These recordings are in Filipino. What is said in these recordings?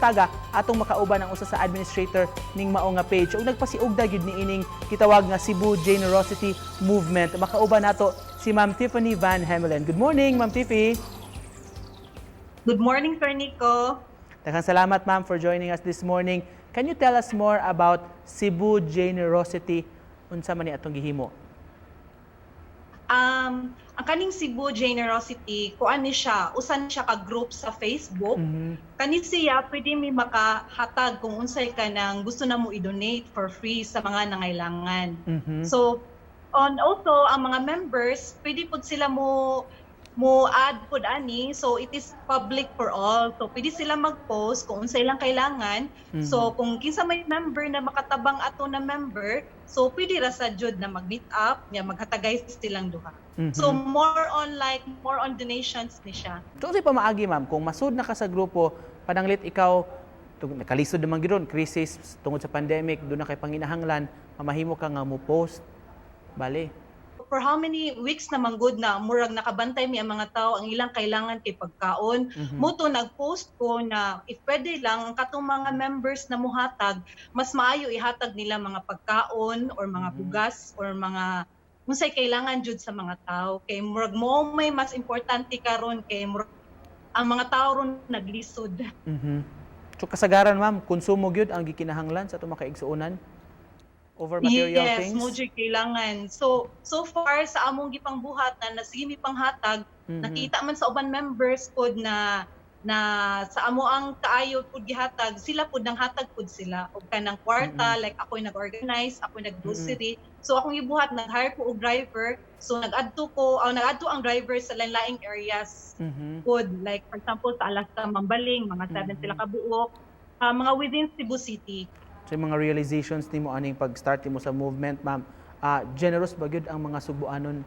buntaga atong makauban ang usa sa administrator ning mao nga page ug nagpasiugda gyud niining gitawag nga Cebu Generosity Movement. Makauban nato si Ma'am Tiffany Van Hemelen. Good morning, Ma'am Tiffy. Good morning, Sir Nico. Daghang salamat, ma'am, for joining us this morning. Can you tell us more about Cebu Generosity? Unsa man ni atong gihimo? Ang kaning Cebu Generosity, kuan ni siya, usan siya ka group sa Facebook. Kani siya pwede mi makahatag kung unsay ka nang gusto na mo i-donate for free sa mga nangailangan. So also ang mga members pwede pud sila mo add pud ani, so it is public for all. So pwede sila mag-post kung unsay lang kailangan. So kung kinsa may member na makatabang ato na member, so pwede ra sa jud na mag-meet up, nya maghatagay silang duha. So more on donations ni siya. So unsay pamaagi, ma'am, kung masud na ka sa grupo, pananglit ikaw nakalisod naman gidon crisis tungod sa pandemic, do na kay panginahanglan, mamahimo ka nga mo post bali. For how many weeks na manggod na murag nakabantay mi ang mga tao ang ilang kailangan kay pagkaon, muto nag-post ko na if pwede lang ang katong mga members na muhatag, mas maayo ihatag nila mga pagkaon or mga bugas or mga unsay kailangan jud sa mga tao, kay murag mo may mas importante karon kay murag ang mga tao ron naglisod. So kasagaran, ma'am, konsumo gyud ang gikinahanglan sa atong makaigsuonan over material things? Yes, mo jud kailangan. So far sa among gipangbuhat na sige mi panghatag, nakita man sa uban members pod na sa amo ang kaayo pod gihatag, sila pod nang hatag pod sila og kanang kwarta, like ako'y nag-organize, ako'y nag-grocery. So akong gibuhat, nag-hire ko og driver. So nag-adto ang driver sa lain-laing areas pod, like for example sa Alaska, Mambaling, mga 7 sila ka buok, mga within Cebu City. So yung mga realizations nimo aning pag-start mo sa movement, ma'am, generous ba gyud ang mga Subuanon?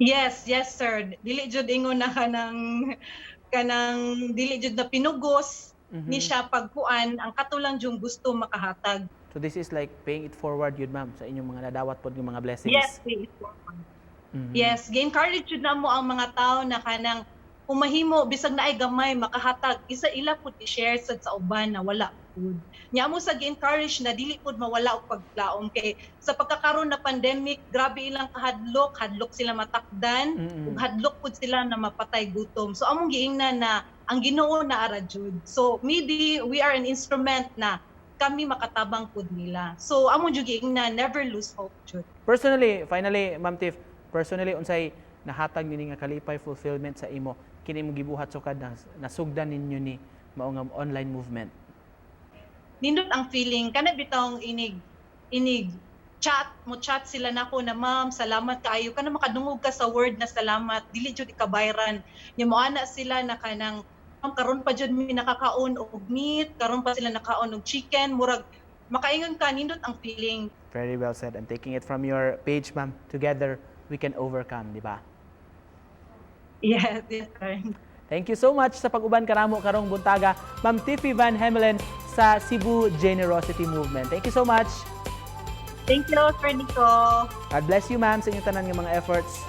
Yes, sir. Dili jud ingon na kanang dili jud na pinugos ni siya pagkuan, ang katulang jung gusto makahatag. So this is like paying it forward yun, ma'am, sa inyong mga nadawat pod ng mga blessings. Yes, pay it forward. Yes, gi-encourage jud na mo ang mga tao na kanang kung mahimo bisag naay gamay makahatag, isa ila pud i-share sa uban na wala pud. Nya mo sa gi-encourage na dili pud mawala og paglaom kay sa pagkakaroon na pandemic, grabe ilang hadlok sila matakdan, ug hadlok pud sila na mapatay gutom. So among giingnan na ang Ginoo na ara jud. So maybe we are an instrument na kami makatabang pud nila. So among jud giingnan, never lose hope jud. Personally, finally, Ma'am Tiff, personally unsay nahatag nini nga kalipay fulfillment sa imo kini mo gibuhat sukad na nasugdan ninyo ni mao nga online movement? Nindot ang feeling kana bitong inig chat sila nako na ma'am, salamat kaayo kana makadungog ka sa word na salamat, dili jud ikabayran. Nya mo ana sila na kanang ma'am, karon pa jud mi nakakaon og meat, karon pa sila nakaon og chicken, murag makaingon ka, nindot ang feeling. Very well said. I'm taking it from your page, ma'am. Together we can overcome, di ba? Yes, sir. Thank you so much sa pag-uban kanamo karong buntaga, Ma'am Tiffy Van Hemelen sa Cebu Generosity Movement. Thank you so much. Thank you, Sir Nico. God bless you, ma'am, sa inyong tanan ng mga efforts.